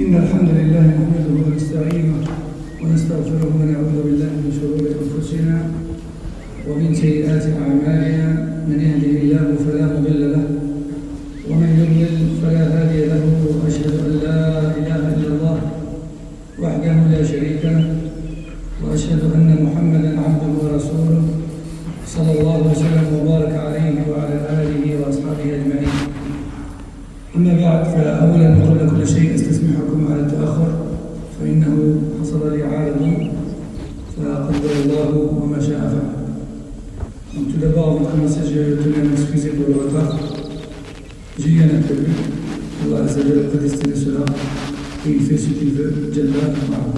إن الحمد لله نحمده ونستعينه ونستغفره ونعوذ بالله من شرور أنفسنا ومن سيئات أعمالنا. من يهده الله فلا مضل له ومن يضلل فلا هادي له، وأشهد أن لا إله إلا الله وحده لا شريك له، وأشهد أن محمدا عبده ورسوله صلى الله وسلم وبارك عليه وعلى آله وأصحابه أجمعين. أما بعد، فأولا قبل كل شيء أستسمحكم على التأخر، فإنه حصل لي عارض فقدر الله وما شاء فعل. Donc tout d'abord, avant de commencer, je tenais à m'excuser pour le retard. J'ai eu un imprévu. Allah Azza wa Jalla a prédestiné cela et il fait ce qu'il veut. Jalla ma'ahu.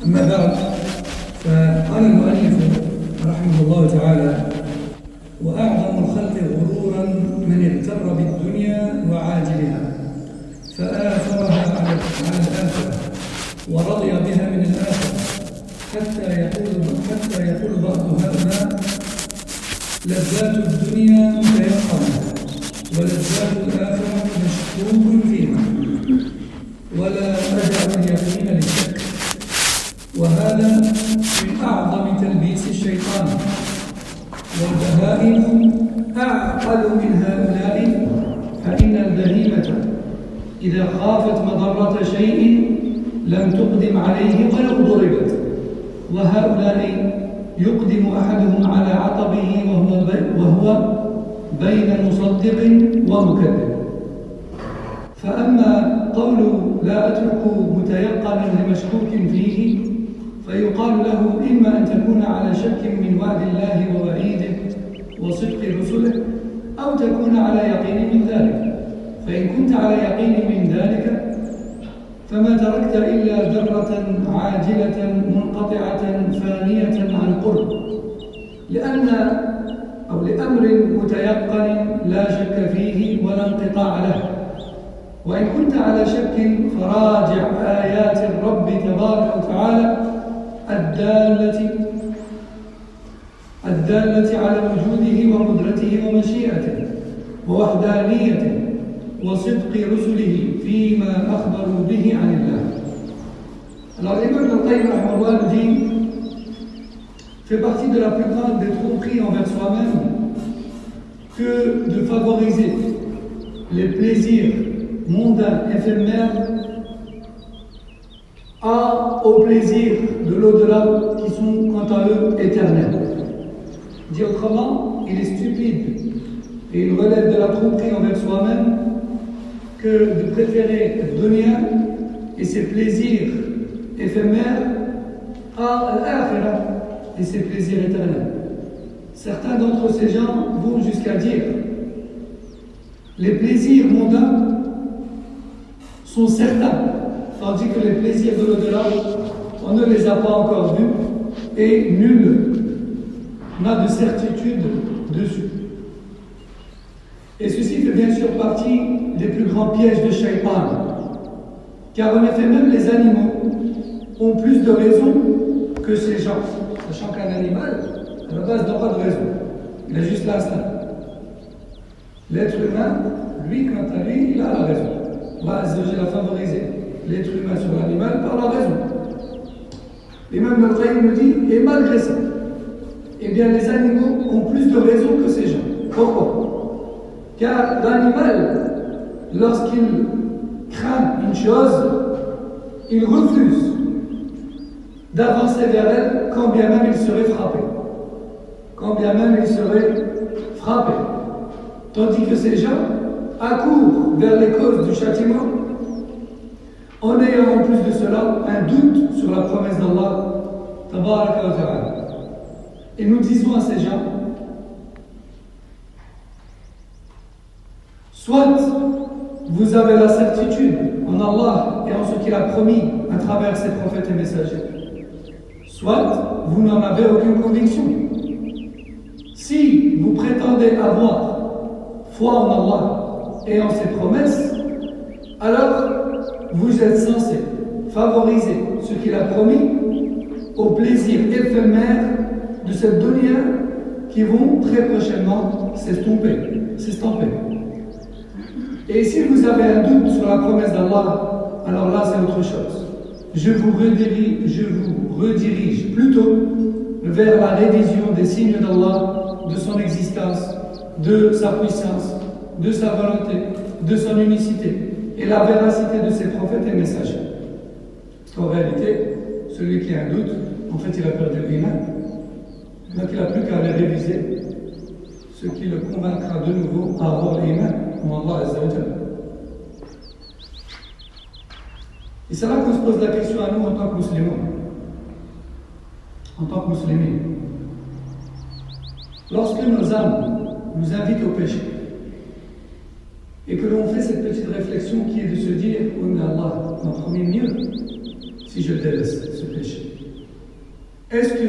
أما بعد، فقال المؤلف رحمه الله تعالى: وأعظم الخلق غرورا من اغتر بالدنيا وعاجلها فآثرها على الآخرة ورضي بها من الآخرة، حتى يقول بعض هؤلاء: لذات الدنيا متيقنة ولذات الآخرة مشكوك فيها ولا رجع اليقين للشك. وهذا من أعظم تلبيس الشيطان، والبهائم أعقل من هؤلاء، فإن البهيمة إذا خافت مضرة شيء لم تقدم عليه ولو ضربت، وهؤلاء يقدم أحدهم على عطبه وهو بين مصدق ومكذب. فأما قول لا أترك متيقنا لمشكوك فيه، فيقال له: إما أن تكون على شك من وعد الله ووعيده وصدق رسله، أو تكون على يقين من ذلك. فإن كنت على يقين من ذلك فما تركت إلا ذرة عاجلة منقطعة فانية عن قرب، لأمر متيقن لا شك فيه ولا انقطاع له. وإن كنت على شك فراجع آيات الرب تبارك وتعالى الدالة على وجوده وقدرته ومشيئته ووحدانيته وصدق رسله فيما أخبروا به عن الله. Alors l'imam Ibn Qayyim rahimahullah nous dit: fait partie de la plus grande des tromperies envers soi-même que de favoriser les plaisirs mondains éphémères aux plaisirs de l'au-delà qui sont quant à eux éternels. Dit autrement, il est stupide et il relève de la tromperie envers soi-même que de préférer le dunya et ses plaisirs éphémères à l'akhirah et ses plaisirs éternels. Certains d'entre ces gens vont jusqu'à dire: les plaisirs mondains sont certains, tandis que les plaisirs de l'au-delà, on ne les a pas encore vus et nul n'a de certitude dessus. Et ceci fait bien sûr partie des plus grands pièges de Shaitan, car en effet même les animaux ont plus de raison que ces gens, sachant qu'un animal à la base n'a pas de raison, il a juste l'instinct. L'être humain, lui, quant à lui, il a la raison. Allah Azza wa Jalla a favorisé l'être humain sur l'animal par la raison. Et même le Qayyim nous dit: et malgré ça, eh bien les animaux ont plus de raison que ces gens. Pourquoi? Car l'animal, lorsqu'il craint une chose, il refuse d'avancer vers elle, quand bien même il serait frappé. Quand bien même il serait frappé. Tandis que ces gens accourent vers les causes du châtiment en ayant en plus de cela un doute sur la promesse d'Allah tabaraka wa ta'ala. Et nous disons à ces gens: soit vous avez la certitude en Allah et en ce qu'il a promis à travers ses prophètes et messagers, soit vous n'en avez aucune conviction. Si vous prétendez avoir foi en Allah et en ses promesses, alors vous êtes censés favoriser ce qu'il a promis aux plaisirs éphémères de cette dunya qui vont très prochainement s'estomper. Et si vous avez un doute sur la promesse d'Allah alors là c'est autre chose. Je vous redirige plutôt vers la révision des signes d'Allah, de son existence, de sa puissance, de sa volonté, de son unicité et la véracité de ses prophètes et messagers. Parce qu'en réalité, celui qui a un doute, en fait il a perdu l'iman. Donc il n'a plus qu'à aller réviser ce qui le convaincra de nouveau à avoir l'iman en Allah Azza wa Jalla. Et c'est là qu'on se pose la question à nous en tant que musulmans. En tant que musulmans. Lorsque nos âmes nous invitent au péché, et que l'on fait cette petite réflexion qui est de se dire « Oh mais Allah m'a promis mieux si je délaisse ce péché. » Est-ce que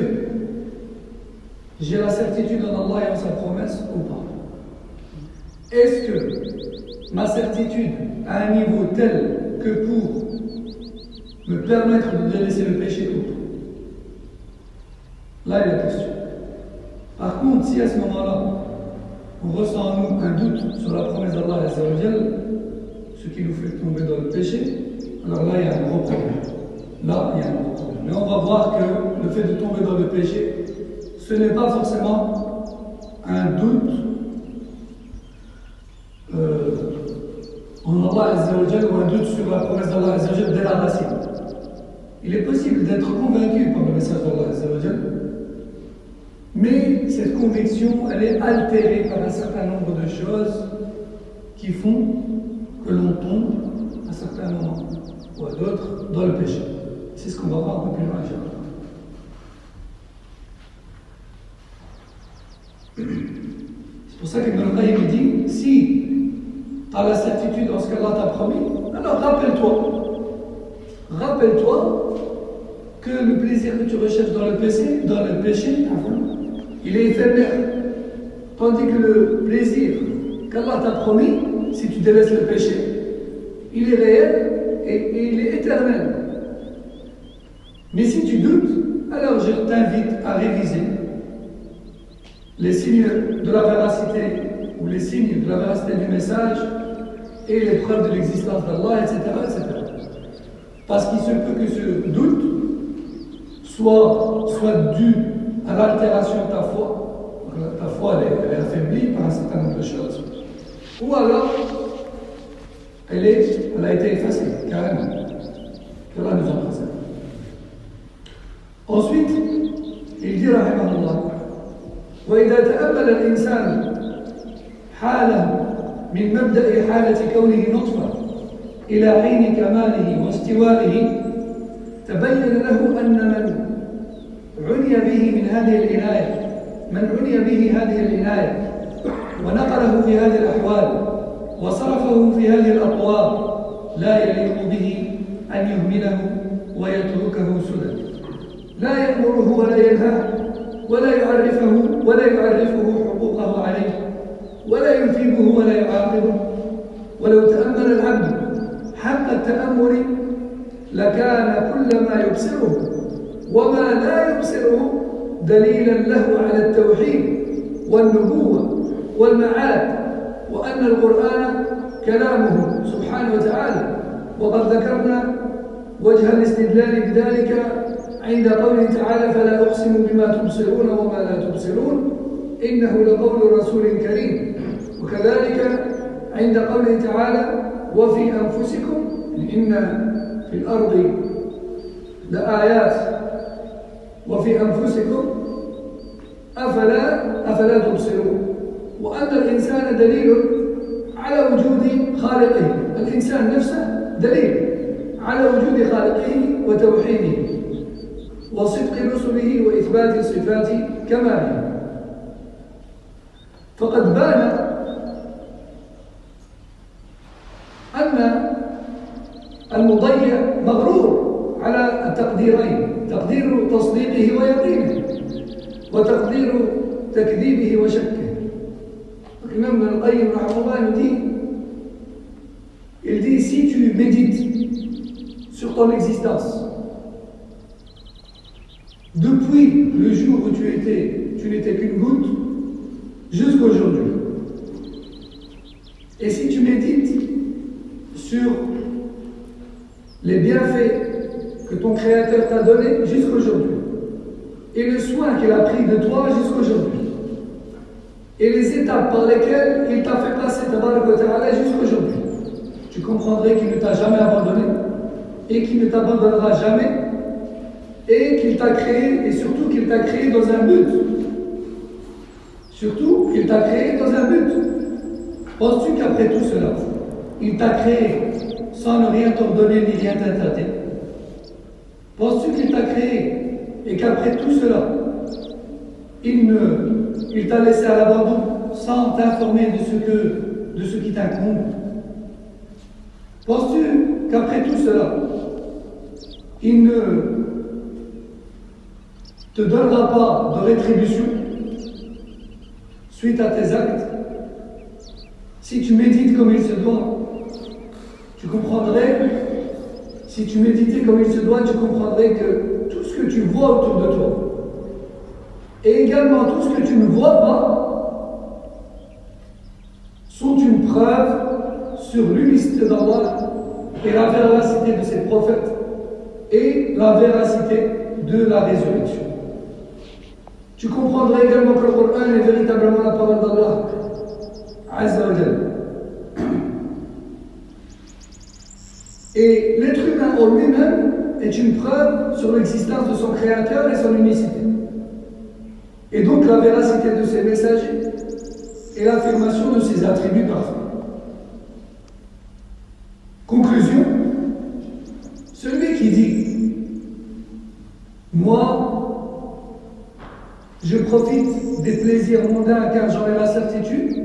j'ai la certitude en Allah et en sa promesse ou pas? Est-ce que ma certitude a un niveau tel que pour me permettre de délaisser le péché ou pas? Là est la question. Par contre, si à ce moment-là, on ressent en nous un doute sur la promesse d'Allah, ce qui nous fait tomber dans le péché, alors là, il y a un gros problème. Là, il y a un gros problème. Mais on va voir que le fait de tomber dans le péché, ce n'est pas forcément un doute en Allah ou un doute sur la promesse d'Allah dès la racine. Il est possible d'être convaincu par le message d'Allah, mais cette conviction, elle est altérée par un certain nombre de choses qui font que l'on tombe à certains moments ou à d'autres dans le péché. C'est ce qu'on va voir un peu plus loin, Inch'Allah. C'est pour ça qu'Ibn al-Qayyim dit, si tu as la certitude en ce qu'Allah t'a promis, alors rappelle-toi que le plaisir que tu recherches dans le péché, il est éphémère. Tandis que le plaisir qu'Allah t'a promis, si tu délaisses le péché, il est réel et il est éternel. Mais si tu doutes, alors je t'invite à réviser les signes de la véracité ou les signes de la véracité du message et les preuves de l'existence d'Allah, etc., etc. Parce qu'il se peut que ce doute soit dû à l'altération de ta foi. Ta foi elle est affaiblie par un certain nombre de choses. Ou alors, elle a été effacée, carrément. Qu'Allah nous en préserve. Ensuite, il dit, rahimahullah, وإذا تأمل الإنسان حاله من مبدأ حالة كونه نطفة إلى حين كماله واستوائه تبين له أن من عني به هذه العناية ونقله في هذه الأحوال وصرفه في هذه الأطوار لا يليق به أن يهمله ويتركه سدى لا يأمره ولا ينهاه ولا يعرفه حقوقه عليه ولا يثيبه ولا يعاقبه ولو تأمل العبد حق التأمل لكان كل ما يبصره وما لا يبصره دليلا له على التوحيد والنبوة والمعاد وأن القرآن كلامه سبحانه وتعالى وقد ذكرنا وجه الاستدلال بذلك عند قوله تعالى فلا أقسم بما تبصرون وما لا تبصرون إنه لقول رسول كريم وكذلك عند قوله تعالى وفي أنفسكم إن في الأرض لآيات وفي أنفسكم أفلا تبصرون وأن الإنسان دليل على وجود خالقه الإنسان نفسه دليل على وجود خالقه وتوحيده وصدق رسله وإثبات صفات كماله فقد بان أن المضيع مغرور على التقديرين تقدير تصديقه ويقينه وتقدير تكذيبه وشكه. L'imam Ibn al-Qayyim il dit si tu médites sur ton existence depuis le jour où tu n'étais qu'une goutte jusqu'à aujourd'hui, et si tu médites sur les bienfaits que ton Créateur t'a donnés jusqu'aujourd'hui, et le soin qu'il a pris de toi jusqu'aujourd'hui, et les étapes par lesquelles il t'a fait passer jusqu'aujourd'hui, tu comprendrais qu'il ne t'a jamais abandonné, et qu'il ne t'abandonnera jamais, et qu'il t'a créé, et surtout qu'il t'a créé dans un but. Surtout qu'il t'a créé dans un but. Penses-tu qu'après tout cela, il t'a créé sans ne rien t'ordonner ni rien t'interdire? Penses-tu qu'il t'a créé et qu'après tout cela, il t'a laissé à l'abandon sans t'informer de ce qui t'incombe? Penses-tu qu'après tout cela, il ne te donnera pas de rétribution suite à tes actes? Si tu médites comme il se doit, tu comprendrais, si tu méditais comme il se doit, tu comprendrais que tout ce que tu vois autour de toi, et également tout ce que tu ne vois pas, sont une preuve sur l'unicité d'Allah et la véracité de ses prophètes et la véracité de la résurrection. Tu comprendrais également que le Coran est véritablement la parole d'Allah Azza wa Jalla. Et l'être humain en lui-même est une preuve sur l'existence de son Créateur et son unicité. Et donc la véracité de ses messagers et l'affirmation de ses attributs parfaits. Conclusion, celui qui dit « Moi, je profite des plaisirs mondains car j'en ai la certitude.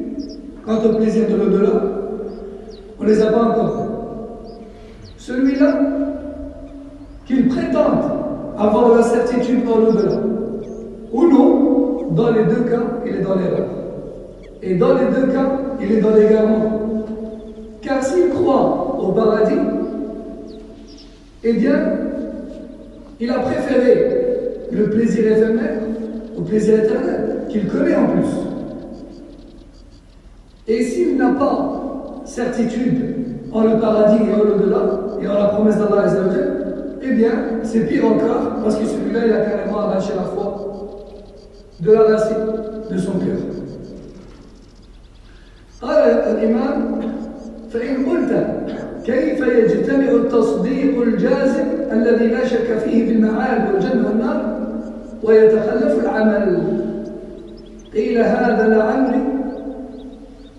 Quant au plaisir de l'au-delà, on ne les a pas encore fait. » Celui-là, qu'il prétende avoir la certitude dans l'au-delà, ou non, dans les deux cas, il est dans l'erreur. Et dans les deux cas, il est dans l'égarement. Car s'il croit au paradis, eh bien, il a préféré le plaisir éphémère au plaisir éternel, qu'il connaît en plus. Et s'il n'a pas certitude en le paradis et en l'au-delà, et en la promesse d'Allah Azza wa Jalla, eh bien, c'est pire encore, parce que celui-là, il a carrément arraché la foi de la racine de son cœur. قال الإمام فإن قلت كيف يجتمع التصديق الجازم الذي لا شك فيه بالمعاد والجنة والنار ويتخلف العمل؟ قيل هذا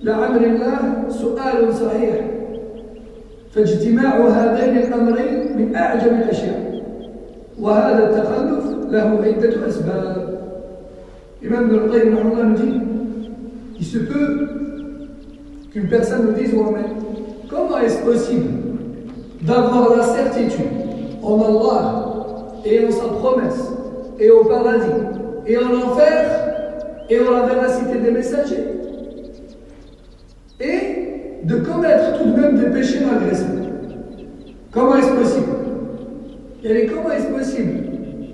لعمر الله سؤال صحيح، فاجتماع هذين الأمرين من أعجب الأشياء، وهذا التخلف له عدة أسباب. Imam Ibn al-Qayyim nous dit, il se peut qu'une personne nous dise, ouais, mais comment est-ce possible d'avoir la certitude en Allah et en sa promesse et au paradis et en enfer et en la véracité des messagers et de commettre tout de même des péchés malgré ça? Comment est-ce possible? Et comment est-ce possible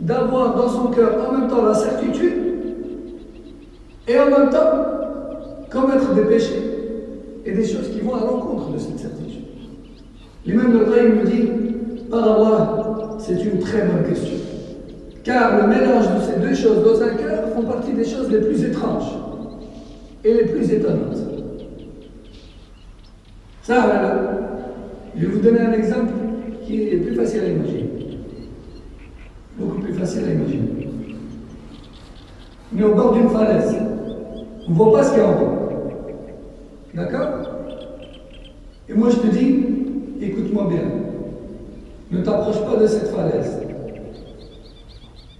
d'avoir dans son cœur en même temps la certitude et en même temps commettre des péchés et des choses qui vont à l'encontre de cette certitude? L'imam al-Qayyim nous dit, par Allah, c'est une très bonne question. Car le mélange de ces deux choses dans un cœur font partie des choses les plus étranges et les plus étonnantes. Ça, voilà. Je vais vous donner un exemple qui est plus facile à imaginer. Beaucoup plus facile à imaginer. On est au bord d'une falaise. On ne voit pas ce qu'il y a en bas. D'accord? Et moi je te dis, écoute-moi bien. Ne t'approche pas de cette falaise.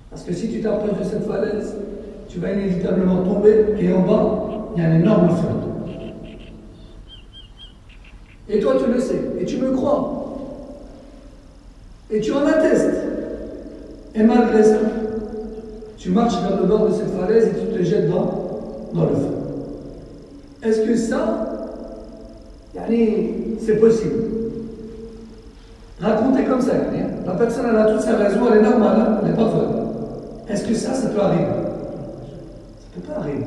Parce que si tu t'approches de cette falaise, tu vas inévitablement tomber et en bas, il y a un énorme feu. Et toi tu le sais, et tu me crois. Et tu en attestes. Et malgré ça, tu marches vers le bord de cette falaise et tu te jettes dans le feu. Est-ce que ça, c'est possible? Raconter comme ça, la personne elle a toute sa raison, elle est normale, elle n'est pas folle. Est-ce que ça peut arriver? Ça ne peut pas arriver.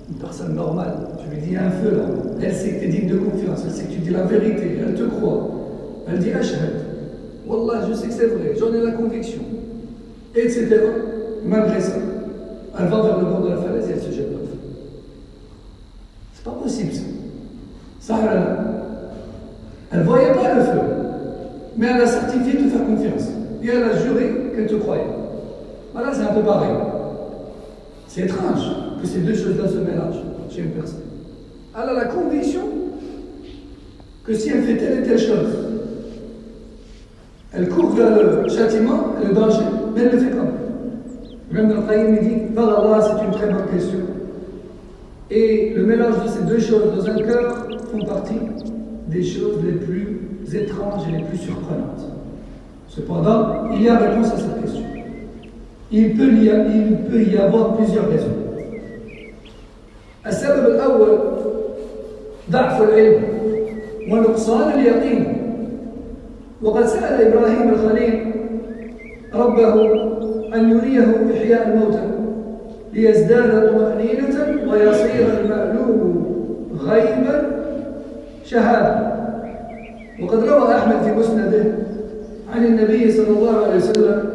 Une personne normale, tu lui dis il y a un feu là, elle sait que tu es digne de confiance, elle sait que tu dis la vérité, elle te croit, elle dit achète. Wallah, je sais que c'est vrai, j'en ai la conviction, etc. Malgré ça, elle va vers le bord de la falaise et elle se jette dans le feu. C'est pas possible ça. Ça, elle ne voyait pas le feu, mais elle a certifié de faire confiance. Et elle a juré qu'elle te croyait. Voilà, c'est un peu pareil. C'est étrange que ces deux choses-là se mélangent chez une personne. Elle a la conviction que si elle fait telle et telle chose, elle court vers le châtiment et le danger, mais elle le fait quand même. Même dans le Qayyim, il dit, par Allah, c'est une très bonne question. Et le mélange de ces deux choses dans un cœur font partie des choses les plus étranges et les plus surprenantes. Cependant, il y a réponse à cette question. Il peut y avoir plusieurs raisons. السبب الأول ضعف العلم ونقصان اليقين. وقد سأل إبراهيم الخليل ربه أن يريه إحياء الموتى ليزداد طمأنينة ويصير المألوف غيبا شهادة. وقد روى أحمد في مسنده عن النبي صلى الله عليه وسلم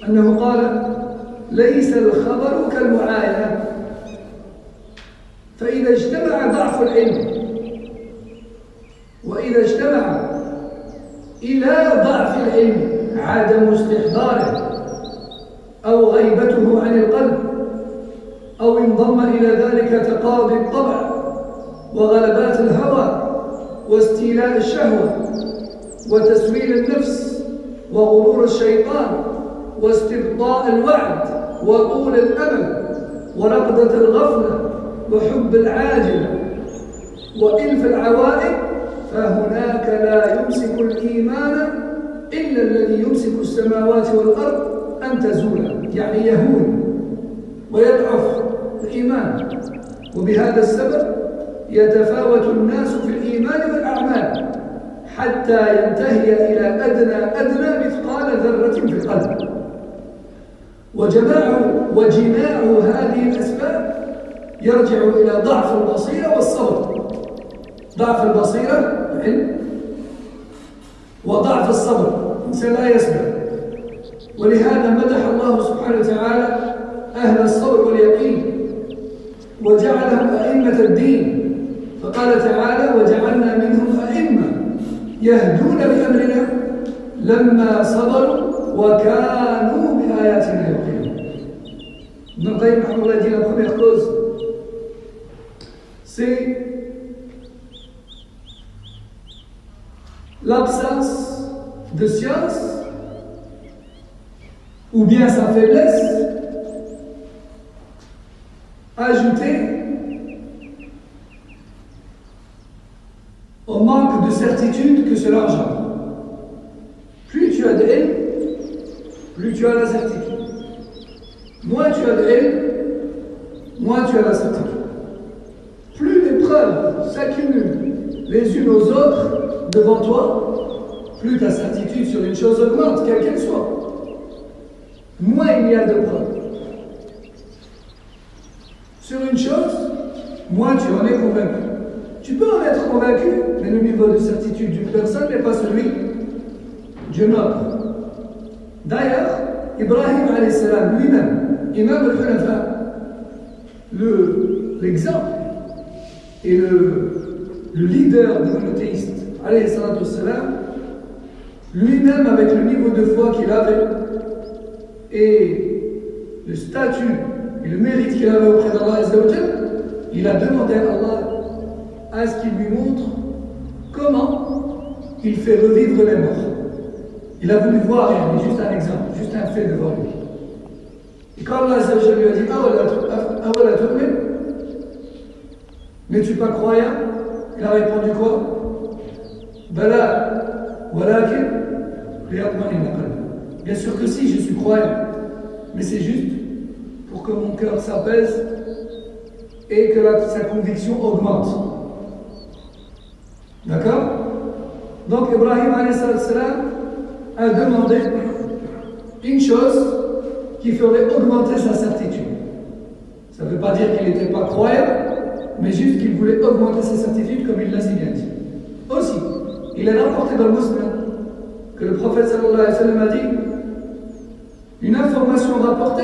أنه قال: ليس الخبر كالمعاينة، فإذا اجتمع ضعف العلم وإذا اجتمع إلى ضعف العلم عدم استحضاره أو غيبته عن القلب أو انضم إلى ذلك تقاضي الطبع وغلبات الهوى واستيلاء الشهوة وتسويل النفس وغرور الشيطان واستبطاء الوعد وطول الأمل ورقدة الغفلة وحب العاجلة وإلف العوائد، فهناك لا يمسك الإيمان إلا الذي يمسك السماوات والأرض أن تزولا، يعني يهون ويضعف الإيمان. وبهذا السبب يتفاوت الناس في الإيمان والأعمال حتى ينتهي إلى أدنى مثقال ذرة في القلب. وجماع هذه الأسباب يرجع إلى ضعف البصيرة والصبر. ضعف البصيرة العلم، وضعف الصبر، الإنسان لا يصبر. ولهذا مدح الله سبحانه وتعالى أهل الصبر واليقين وجعلهم أئمة الدين، فقال تعالى: وجعلنا منهم أئمة يهدون بأمرنا لما صبروا وكانوا بآياتنا يوقنون. Ibn Qayyim rahimahullah dit la première cause, c'est l'absence de science ou bien sa faiblesse ajoutée au manque de certitude que cela engendre. Plus tu as d'ilm, plus tu as la certitude. Moins tu as d'ilm, moins tu as la certitude. Plus les preuves s'accumulent les unes aux autres devant toi, plus ta certitude sur une chose augmente, quelle qu'elle soit. Moins il y a de preuves sur une chose, moins tu en es convaincu. Tu peux en être convaincu, mais le niveau de certitude d'une personne n'est pas celui d'une autre. D'ailleurs, Ibrahim alayhi salam lui-même, imam al-Hunafa, l'exemple et le leader des monothéistes, alayhi salatu wassalam, lui-même avec le niveau de foi qu'il avait et le statut et le mérite qu'il avait auprès d'Allah Azza wa Jal, il a demandé à Allah à ce qu'il lui montre comment il fait revivre les morts. Il a voulu voir, juste un exemple, juste un fait devant lui. Et quand Allah Azza wa Jal lui a dit: Awala tu'min, n'es-tu pas croyant? Il a répondu quoi? Bala, walakin liyatma'inna qalbi. Bien sûr que si, je suis croyant, mais c'est juste pour que mon cœur s'apaise et que sa conviction augmente. D'accord? Donc Ibrahim alayhi salam a demandé une chose qui ferait augmenter sa certitude. Ça ne veut pas dire qu'il n'était pas croyant, mais juste qu'il voulait augmenter sa certitude, comme il l'a si bien dit. Aussi, il est rapporté dans le Muslim que le prophète sallallahu alayhi wa sallam a dit une information rapportée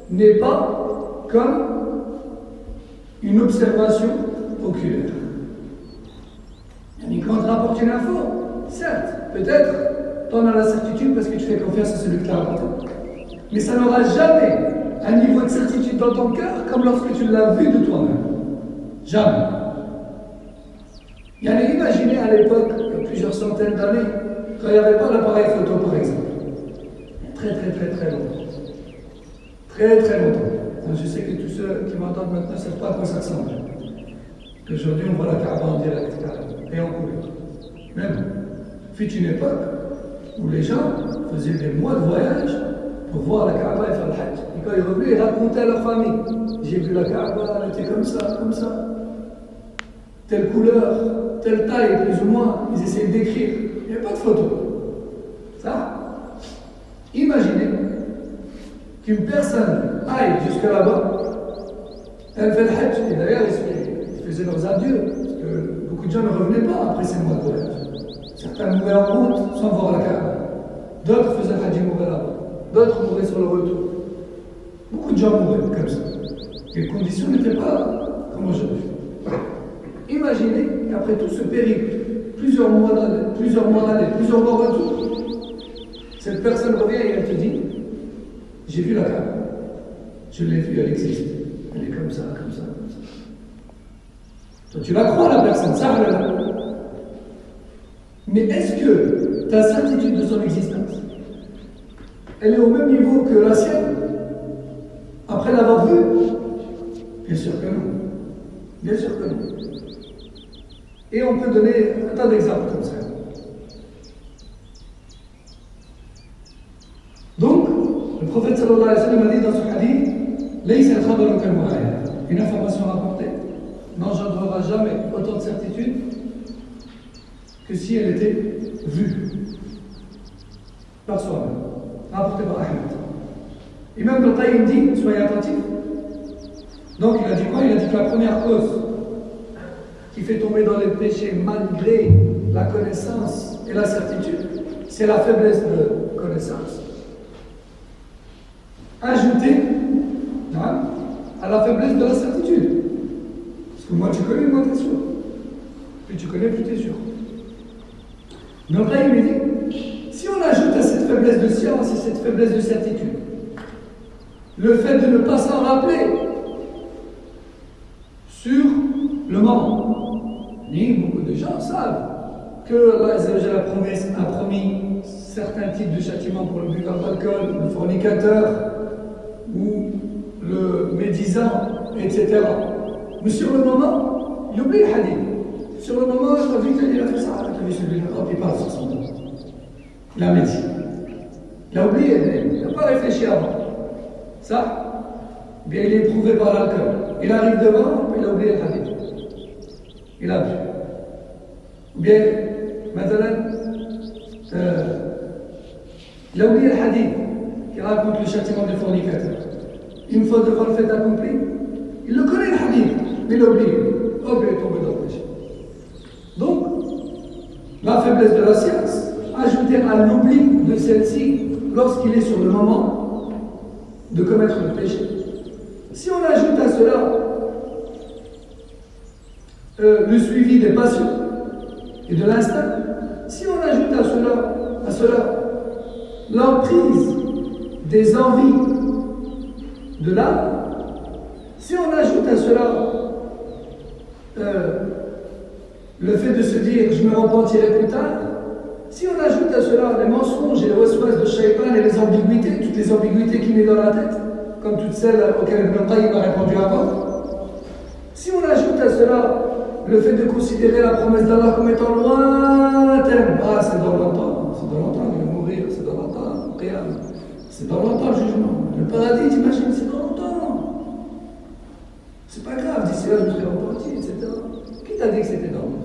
n'est pas comme une observation oculaire. Quand on te rapporte une info, certes, peut-être, tu en as la certitude parce que tu fais confiance à celui qui t'a rapporté. Mais ça n'aura jamais un niveau de certitude dans ton cœur comme lorsque tu l'as vu de toi-même. Jamais. Imaginez à l'époque, il y a plusieurs centaines d'années, quand il n'y avait pas l'appareil photo par exemple. Très longtemps. Très longtemps. Donc, je sais que tous ceux qui m'entendent maintenant ne savent pas à quoi ça ressemble. Qu'aujourd'hui on voit la Kaaba en direct et en couleur. Même, fut une époque où les gens faisaient des mois de voyage pour voir la Kaaba et faire le Hajj. Et quand ils revenaient, ils racontaient à leur famille. J'ai vu la Kaaba, elle était comme ça. Telle couleur, telle taille, plus ou moins. Ils essayaient de décrire. Il n'y avait pas de photo. Ça, imaginez qu'une personne aille jusque là-bas, elle fait le Hajj. Et d'ailleurs, ils faisaient leurs adieux. Parce que beaucoup de gens ne revenaient pas après ces mois de voyage. Certains mouraient en route sans voir la Kaaba. D'autres faisaient le Hajj et mouraient là-bas. D'autres mouraient sur le retour. Beaucoup de gens mouraient comme ça. Les conditions n'étaient pas comme aujourd'hui. Imaginez qu'après tout ce périple, plusieurs mois d'aller, plusieurs mois retour, cette personne revient et elle te dit j'ai vu la Kaaba. Je l'ai vue, elle existe. Elle est comme ça. Toi, tu la crois, la personne, ça, elle est là. Mais est-ce que ta certitude de son existence, elle est au même niveau que la sienne, après l'avoir vue? Bien sûr que non. Et on peut donner un tas d'exemples comme ça. Donc, le prophète sallallahu alayhi wa sallam a dit dans ce hadith, Laysa al-khabaru kal-mu'ayyan. Une information rapportée n'engendrera jamais autant de certitude que si elle était vue par soi-même, rapportée par Ahmed. Imam Al-Qayyim dit, soyez attentifs. Donc il a dit quoi? Il a dit que la première cause qui fait tomber dans les péchés malgré la connaissance et la certitude, c'est la faiblesse de connaissance. Ajoutée à la faiblesse de la certitude. Parce que moi tu connais, moi t'es sûr. Plus tu connais, plus t'es sûr. Donc là il me dit, si on ajoute à cette faiblesse de science et cette faiblesse de certitude, le fait de ne pas s'en rappeler sur le moment. Beaucoup de gens savent que Allah a promis certains types de châtiments pour le buveur d'alcool, le fornicateur ou le médisant, etc. Mais sur le moment, il oublie le hadith. Sur le moment, il a vu qu'il a fait ça, il a vu celui-là, hop, il parle sur son dos. Il a médit. Il a oublié, il n'a pas réfléchi avant. Ça, bien il est éprouvé par l'alcool. Il arrive devant, il a oublié le hadith. Il a bu. Ou bien, maintenant, il a oublié le hadith qui raconte le châtiment du fornicateur. Une fois devant le fait accompli, il le connaît le hadith, mais il l'a oublié. Hop, il est tombé dans le péché. Donc, la faiblesse de la science, ajoutée à l'oubli de celle-ci lorsqu'il est sur le moment de commettre le péché. Si on ajoute à cela le suivi des passions et de l'instinct, si on ajoute à cela l'emprise des envies de l'âme, si on ajoute à cela le fait de se dire je me repentirai plus tard, si on ajoute à cela les mensonges et les waswas de Shaitan et les ambiguïtés, toutes les ambiguïtés qu'il met dans la tête, comme toutes celles auxquelles Ibn Qayyim a répondu avant, si on ajoute à cela le fait de considérer la promesse d'Allah comme étant lointaine, c'est dans longtemps, il va mourir, c'est dans longtemps, c'est dans longtemps le jugement. Le paradis, t'imagines, c'est dans longtemps. C'est pas grave, d'ici là je me serai repenti, etc. Qui t'a dit que c'était dans longtemps?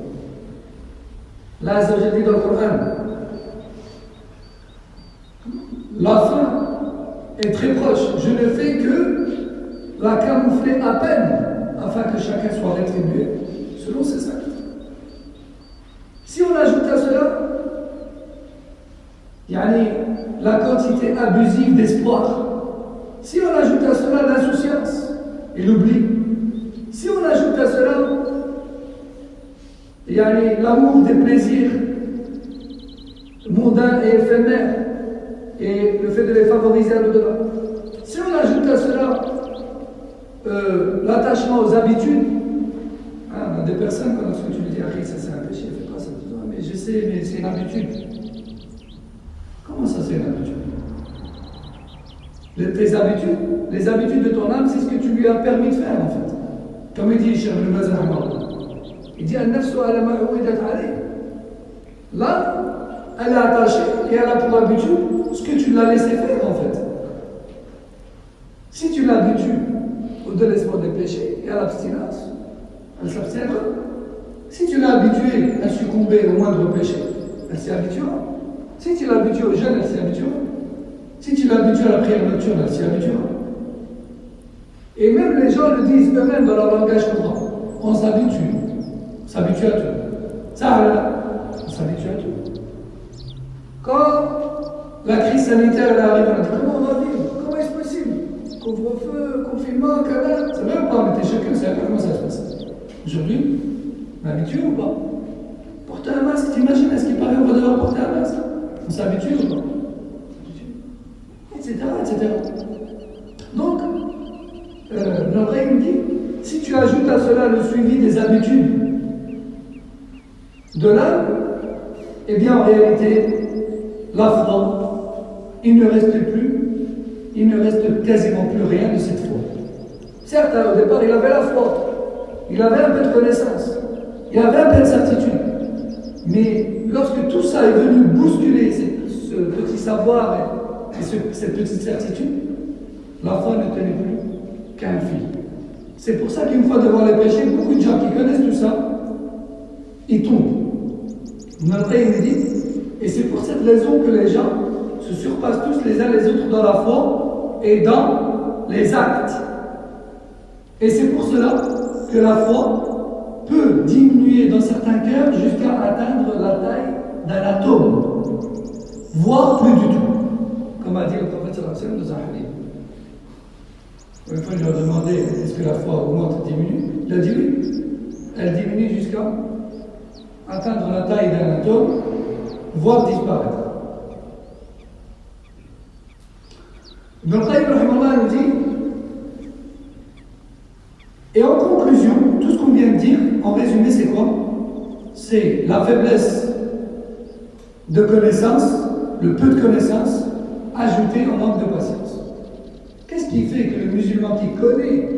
Là, ça j'ai dit dans le Coran. La fin est très proche. Je ne fais que la camoufler à peine afin que chacun soit rétribué selon ses actes. Si on ajoute à cela la quantité abusive d'espoir. Si on ajoute à cela l'insouciance et l'oubli, si on ajoute à cela l'amour des plaisirs mondains et éphémères et le fait de les favoriser à l'au-delà, si on ajoute à cela l'attachement aux habitudes, on a des personnes, quand lorsque tu lui dis ah, ça c'est un péché, fais pas ça, mais je sais, mais c'est une habitude. Comment ça c'est une habitude? Tes habitudes, les habitudes de ton âme, c'est ce que tu lui as permis de faire en fait. Comme il dit Cheikh Ibn Baz, il dit Al-nafsu ala ma uwidat alayh. Là, elle est attachée et elle a pour habitude ce que tu l'as laissé faire en fait. Si tu l'habitues au délaissement des péchés et à l'abstinence, elle s'abstiendra. Si tu l'as habituée à succomber au moindre péché, elle s'y habituera. Si tu l'habitues au jeûne, elle s'y habituera. Si tu l'habitues à la prière nocturne, elle s'y habituera. Et même les gens le disent eux-mêmes dans leur langage courant. On s'habitue à tout. Ça, on s'habitue à tout. Quand la crise sanitaire arrive, on a dit comment on va vivre? Comment est-ce possible? Couvre-feu, confinement, canal. C'est vrai ou pas? Mais chacun sait comment ça se passe. Aujourd'hui, on s'habitue ou pas? Porter un masque, t'imagines? Est-ce qu'il paraît qu'on va devoir porter un masque? On s'habitue ou pas? Etc. Donc, notre me dit, si tu ajoutes à cela le suivi des habitudes de l'âme, eh bien en réalité, la foi, il ne reste quasiment plus rien de cette foi. Certes, au départ, il avait la foi, il avait un peu de connaissance, il avait un peu de certitude, mais lorsque tout ça est venu bousculer ce petit savoir et cette petite certitude, la foi ne tenait plus qu'un fil. C'est pour ça qu'une fois devant les péchés, beaucoup de gens qui connaissent tout ça, ils tombent. Notre me dit, et c'est pour cette raison que les gens se surpassent tous les uns les autres dans la foi et dans les actes. Et c'est pour cela que la foi peut diminuer dans certains cœurs jusqu'à atteindre la taille d'un atome, voire plus du tout. Comme a dit le prophète sallallahu alayhi wa sallam dans un hadith. Une fois, je lui ai demandé est-ce que la foi augmente ou diminue? Il a dit oui. Elle diminue jusqu'à atteindre la taille d'un atome, voire disparaître. Ibn al-Qayyim nous dit, et en conclusion, tout ce qu'on vient de dire, en résumé, c'est quoi? C'est la faiblesse de connaissance, le peu de connaissance, ajouté au manque de patience. Qu'est-ce qui fait que le musulman qui connaît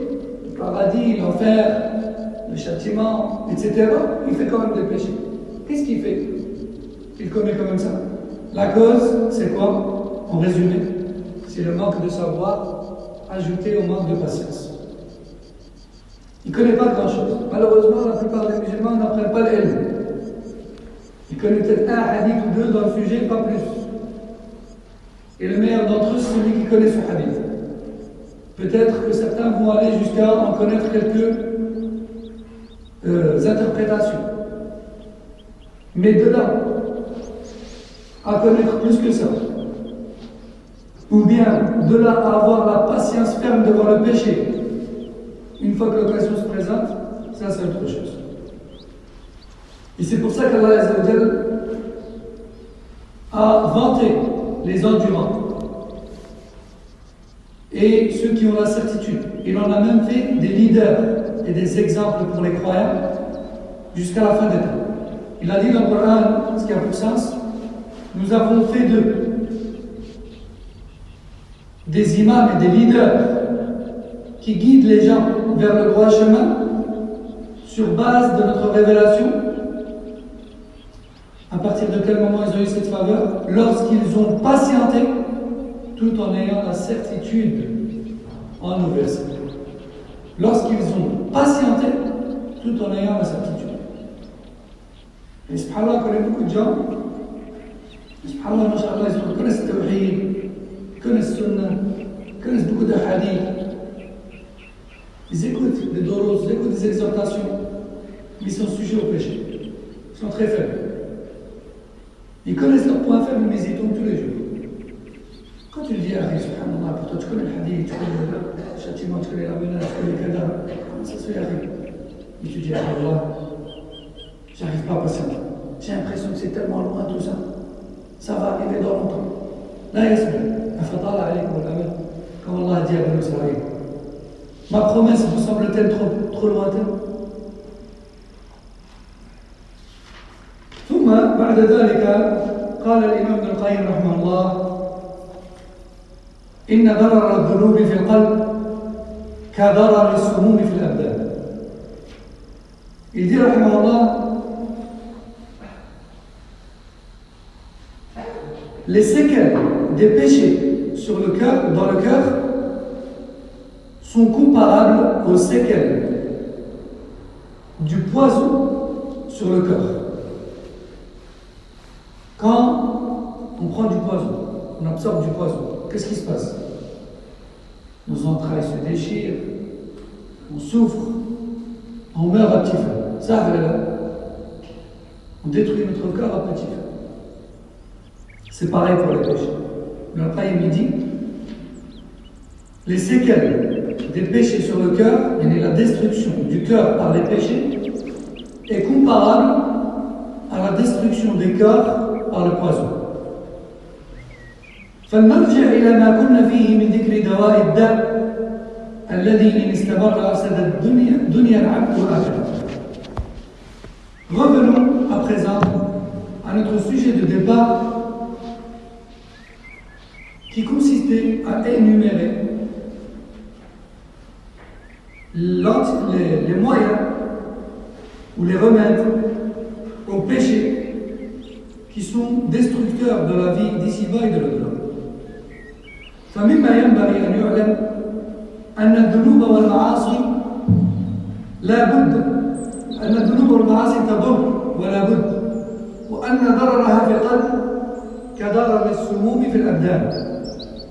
le paradis, l'enfer, le châtiment, etc., il fait quand même des péchés? Qu'est-ce qui fait qu'il commet quand même ça? La cause, c'est quoi? En résumé, c'est le manque de savoir ajouté au manque de patience. Il ne connaît pas grand-chose. Malheureusement, la plupart des musulmans n'apprennent pas l'ilm. Ils connaissent peut-être un hadith ou deux dans le sujet, pas plus. Et le meilleur d'entre eux, c'est celui qui connaît son hadith. Peut-être que certains vont aller jusqu'à en connaître quelques interprétations. Mais de là à connaître plus que ça, ou bien de là à avoir la patience ferme devant le péché, une fois que l'occasion se présente, ça c'est autre chose. Et c'est pour ça qu'Allah Azza wa Jal a vanté les endurants et ceux qui ont la certitude. Il en a même fait des leaders et des exemples pour les croyants jusqu'à la fin des temps. Il a dit dans le Coran, ce qui a pour sens, nous avons fait d'eux des imams et des leaders qui guident les gens vers le droit chemin sur base de notre révélation. À partir de quel moment ils ont eu cette faveur? Lorsqu'ils ont patienté tout en ayant la certitude en nos versets. Lorsqu'ils ont patienté tout en ayant la certitude. Et subhanallah, on connaît beaucoup de gens. Subhanallah, mashallah, ils connaissent le tawhid, ils connaissent le sunnah, ils connaissent beaucoup de hadith. Ils écoutent des doros, ils écoutent des exhortations, mais ils sont sujets au péché. Ils sont très faibles. Ils connaissent leurs points faibles, mais ils y tombent tous les jours. tu dis, ah, subhanallah, pour toi, tu connais le hadith, tu connais le châtiment, tu connais la menace, tu connais le cadavre. Comment ça se fait, Harry? Et tu dis, ah, Allah, j'arrive pas à passer. J'ai l'impression que c'est tellement loin tout ça. Ça va arriver dans longtemps. Là, comme Allah a dit à Banu Israël. Ma promesse vous semble-t-elle trop lointaine? ثم بعد ذلك قال الإمام ابن القيم رحمه الله إن ضرر الذنوب في القلب كضرر السموم في الأبدان. Il dit رحمه الله les séquelles des péchés sur le cœur, dans le cœur, sont comparables aux séquelles du poison sur le cœur. Quand on prend du poison, on absorbe du poison, qu'est-ce qui se passe? Nos entrailles se déchirent, on souffre, on meurt à petit feu. Ça, on détruit notre corps à petit feu. C'est pareil pour les péchés. Mais après, il me dit, les séquelles des péchés sur le cœur, et la destruction du cœur par les péchés, est comparable à la destruction des cœurs par le poison. فلنرجع إلى ما كنا فيه من ذكر دواء الداء الذي إن استمر أفسد دنيا العبد وآخرته. Revenons à présent à notre sujet de débat qui consistait à énumérer les moyens ou les remèdes aux péchés qui sont destructeurs de la vie d'ici-bas et de l'au-delà. فمما ينبغي أن يعلم أن الذنوب والمعاصي لا بد أن الذنوب والمعاصي تضر ولا بد وأن ضررها في القلب كضرر السموم في الأبدان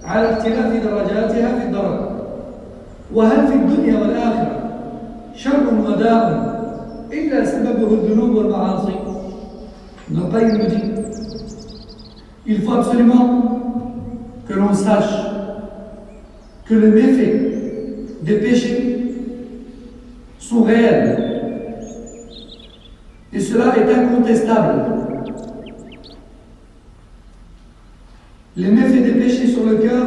على اختلاف درجاتها في الضرر. وهل في الدنيا والآخرة شر وداء إلا سببه الذنوب والمعاصي؟ Ibn al-Qayyim nous dit, il faut absolument que l'on sache que les méfaits des péchés sont réels. Et cela est incontestable. Les méfaits des péchés sur le cœur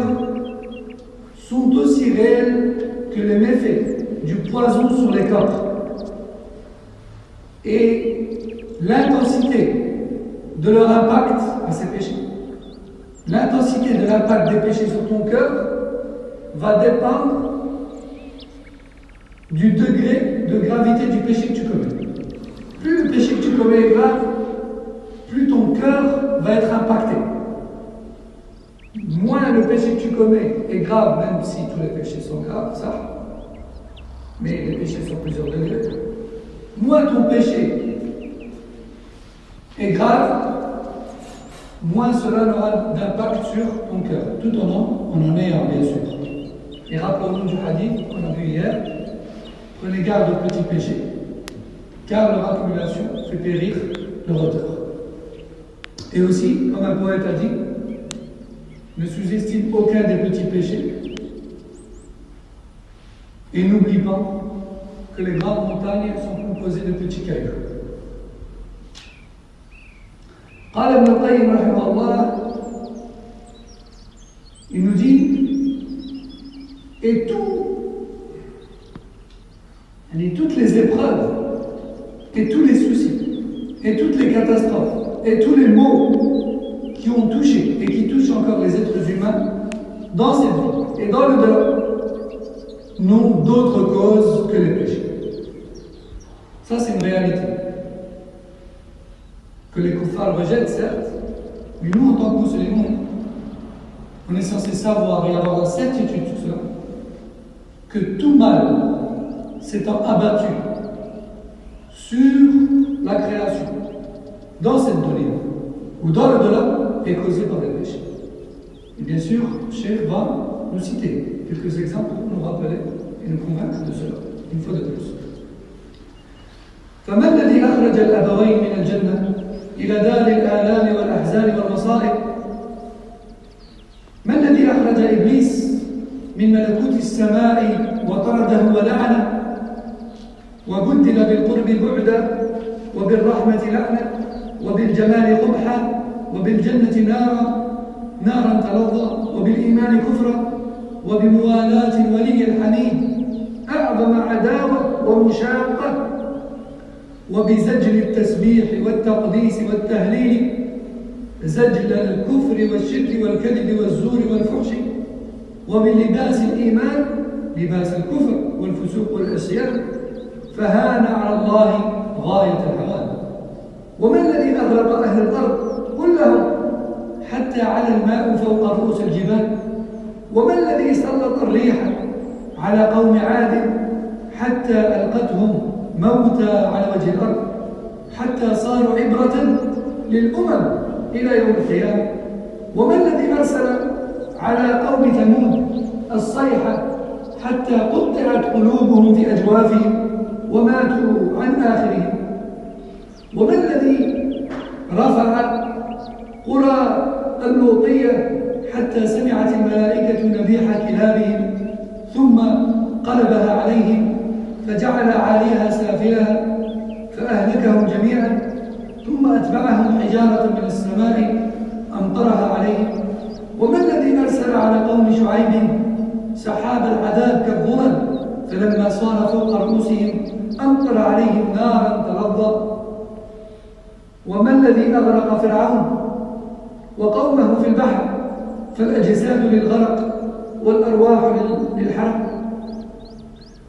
sont aussi réels que les méfaits du poison sur les corps. Et l'intensité de leur impact à ces péchés, l'intensité de l'impact des péchés sur ton cœur va dépendre du degré de gravité du péché que tu commets. Plus le péché que tu commets est grave, plus ton cœur va être impacté. Moins le péché que tu commets est grave, même si tous les péchés sont graves, ça, mais les péchés sont plusieurs degrés. Moins ton péché est grave, moins cela n'aura d'impact sur ton cœur, tout en ayant, bien sûr. Et rappelons-nous du hadith qu'on a vu hier, prenez garde aux petits péchés, car leur accumulation fait périr leur auteur. Et aussi, comme un poète a dit, ne sous-estime aucun des petits péchés et n'oublie pas que les grandes montagnes sont composées de petits cailloux. قال ابن القيم رحمه الله, il nous dit, et toutes les épreuves, et tous les soucis, et toutes les catastrophes, et tous les maux qui ont touché et qui touchent encore les êtres humains dans cette vie et dans le delà n'ont d'autre cause que les péchés. Ça, c'est une réalité que les kuffars rejettent, certes, mais nous, en tant que musulmans, on est censé savoir et avoir la certitude sur cela, que tout mal s'étant abattu sur la création, dans cette dunya, ou dans le delà, est causé par les péchés. Et bien sûr, Cheikh va nous citer quelques exemples pour nous rappeler et nous convaincre de cela, une fois de plus. فما الذي أخرج الأبوين من الجنة إلى دار الآلام والأحزان والمصائب؟ ما الذي أخرج من ملكوت السماء وطرده ولعنه، وبدل بالقرب بعدا وبالرحمة لعنة وبالجمال قبحا وبالجنة نارا تلظى وبالإيمان كفرا وبموالاة ولي الحميد أعظم عداوة ومشاقة وبزجل التسبيح والتقديس والتهليل زجل الكفر والشرك والكذب والزور والفحش وبلباس الإيمان لباس الكفر والفسوق والعصيان، فهان على الله غاية الهوان. وما الذي أغرق أهل الأرض كلهم حتى على الماء فوق رؤوس الجبال؟ وما الذي سلط الريح على قوم عاد حتى ألقتهم موتى على وجه الأرض، حتى صاروا عبرة للأمم إلى يوم القيامة؟ وما الذي أرسل على قوم ثمود الصيحة حتى قطعت قلوبهم في أجوافهم وماتوا عن آخرهم؟ وما الذي رفع قرى اللوطية حتى سمعت الملائكة نبيح كلابهم ثم قلبها عليهم فجعل عاليها سافلها فأهلكهم جميعا، ثم أتبعهم حجارة من السماء أمطرها عليهم؟ وما الذي أرسل على قوم شعيب سحاب العذاب كالظلل فلما صار فوق رؤوسهم أمطر عليهم نارا تلظى؟ وما الذي أغرق فرعون وقومه في البحر فالأجساد للغرق والأرواح للحرق؟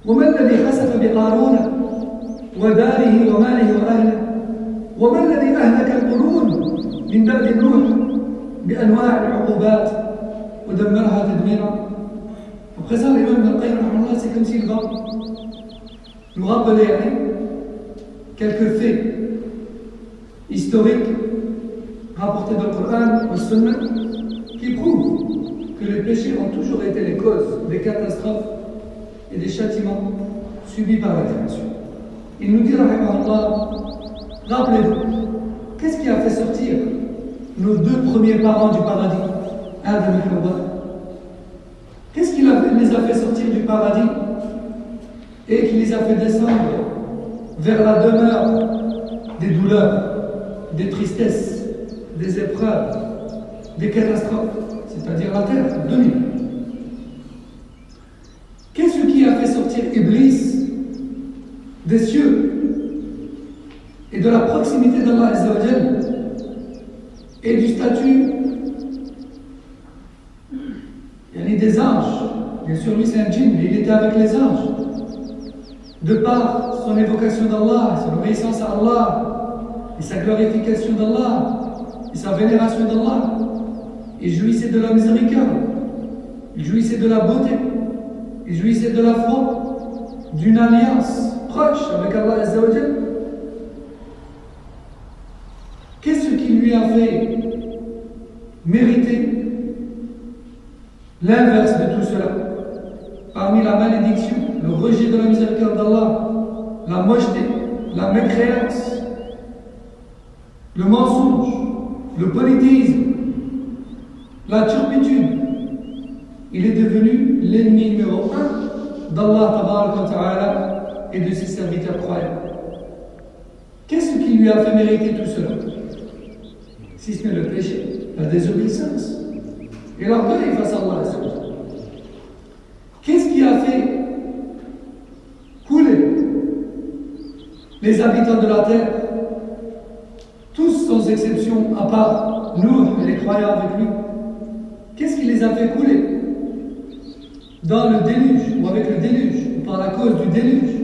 وما الذي خسف بقارون وداره وماله وأهله؟ وما الذي أهلك القرون من بعد نوح بأنواع العقوبات ودمرها تدميرا؟ وقصار الإمام ابن القيم رحمه الله c'est comme s'il va nous rappeler quelques faits historiques rapportés dans le Coran ou le Sunna qui prouvent que les péchés ont toujours été les causes des catastrophes et des châtiments subis par la création. Il nous dit, rahimahullah, rappelez-vous, qu'est-ce qui a fait sortir nos deux premiers parents du paradis, Adam et Hawa? Qu'est-ce qui les a fait sortir du paradis et qui les a fait descendre vers la demeure des douleurs, des tristesses, des épreuves, des catastrophes, c'est-à-dire la terre, demi? Qu'est-ce qui a fait sortir Iblis des cieux et de la proximité d'Allah Azza wa Jal et du statut des anges? Bien sûr, lui c'est un djinn, mais il était avec les anges. De par son évocation d'Allah, son obéissance à Allah, et sa glorification d'Allah, et sa vénération d'Allah, il jouissait de la miséricorde, il jouissait de la beauté, il jouissait de la foi, d'une alliance proche avec Allah Azza wa Jal. Qu'est-ce qui lui a fait mériter l'inverse de tout cela? Parmi la malédiction, le rejet de la miséricorde d'Allah, la mocheté, la mécréance, le mensonge, le polythéisme, la turpitude, il est devenu l'ennemi numéro 1 d'Allah Tabaraka wa Ta'ala et de ses serviteurs croyants. Qu'est-ce qui lui a fait mériter tout cela? Si ce n'est le péché, la désobéissance et l'orgueil face à Allah. Qu'est-ce qui a fait couler les habitants de la terre, tous sans exception, à part nous et les croyants avec lui? Qu'est-ce qui les a fait couler dans le déluge, ou avec le déluge, ou par la cause du déluge,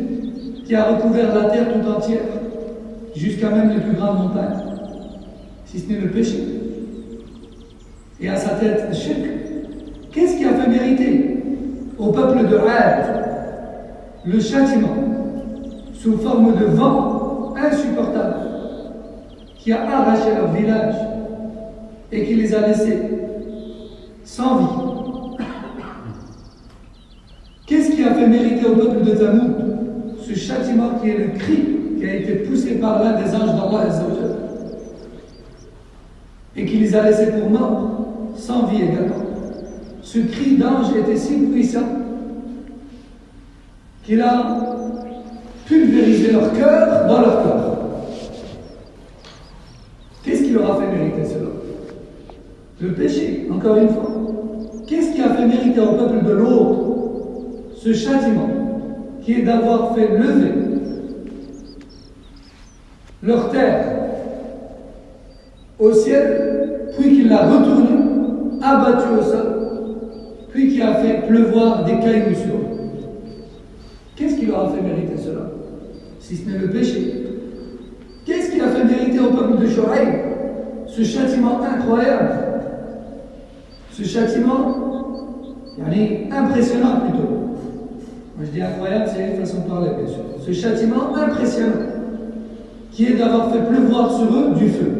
qui a recouvert la terre tout entière, jusqu'à même les plus grandes montagnes, si ce n'est le péché? Et à sa tête, le shirk. Qu'est-ce qui a fait mériter au peuple de Ad le châtiment sous forme de vent insupportable qui a arraché leur village et qui les a laissés sans vie? Qu'est-ce qui a fait mériter au peuple de Thamoud ce châtiment qui est le cri qui a été poussé par l'un des anges d'Allah Azza wa Jal et qui les a laissés pour morts, sans vie également? ce cri d'ange était si puissant qu'il a pulvérisé leur cœur dans leur cœur. Qu'est-ce qui leur a fait mériter cela? Le péché, encore une fois. Qu'est-ce qui a fait mériter au peuple de l'autre ce châtiment qui est d'avoir fait lever leur terre au ciel, puis qu'il l'a retournée, abattue au sol, puis qui a fait pleuvoir des cailloux sur eux? Qu'est-ce qui leur a fait mériter cela? Si ce n'est le péché. Qu'est-ce qui a fait mériter au peuple de Shoaïb ce châtiment incroyable? Ce châtiment impressionnant plutôt. Moi je dis incroyable, c'est une façon de parler bien sûr. Ce châtiment impressionnant qui est d'avoir fait pleuvoir sur eux du feu.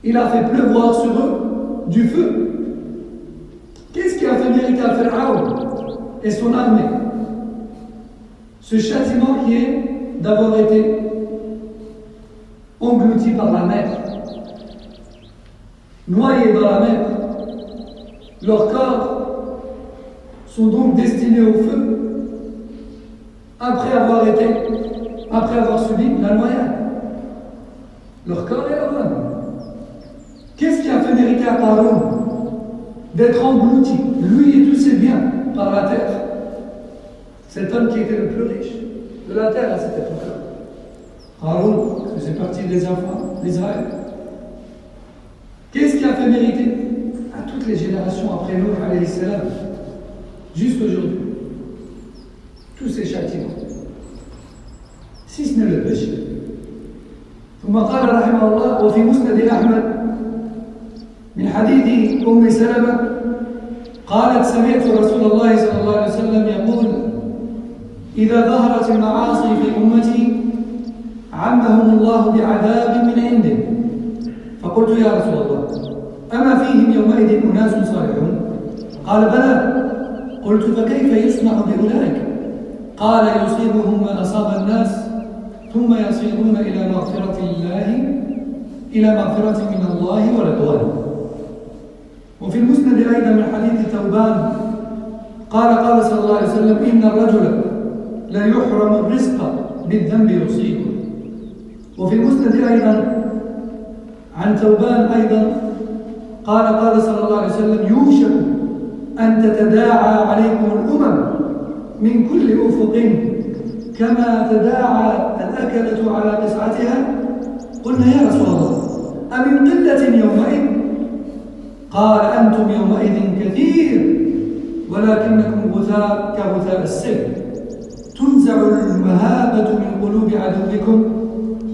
Il a fait pleuvoir sur eux du feu. Qu'est-ce qui a fait mériter à Pharaon et son armée? Ce châtiment qui est d'avoir été englouti par la mer, noyés dans la mer. Leurs corps sont donc destinés au feu après avoir subi la noyade. Leur corps est là-bas. Qu'est-ce qui a fait mériter à Pharaon d'être englouti, lui et tous ses biens, par la terre? Cet homme qui était le plus riche de la terre à cette époque-là. Pharaon faisait partie des enfants d'Israël. Qu'est-ce qui a fait mériter à toutes les générations après nous, alayhi salam, jusqu'aujourd'hui, tous ces châtiments, si ce n'est le péché? ثم قال رحمه الله وفي مسند أحمد من حديث أم سلمة قالت سمعت رسول الله صلى الله عليه وسلم يقول إذا ظهرت المعاصي في أمتي عمهم الله بعذاب من عنده فقلت يا رسول الله أما فيهم يومئذ أناس صالحون؟ قال بلى. قلت فكيف يصنع بأولئك؟ قال يصيبهم ما أصاب الناس ثم يصيرون إلى مغفرة من الله ورضوانه. وفي المسند أيضا من حديث ثوبان قال صلى الله عليه وسلم إن الرجل لا يحرم الرزق بالذنب يصيبه. وفي المسند أيضا عن ثوبان أيضا قال صلى الله عليه وسلم يوشك أن تتداعى عليكم الأمم من كل أفق كما تداعى الأكلة على قصعتها. قلنا يا رسول الله أمن قلة يومئذ؟ قال أنتم يومئذ كثير ولكنكم غثاء كغثاء السيل تنزع المهابة من قلوب عدوكم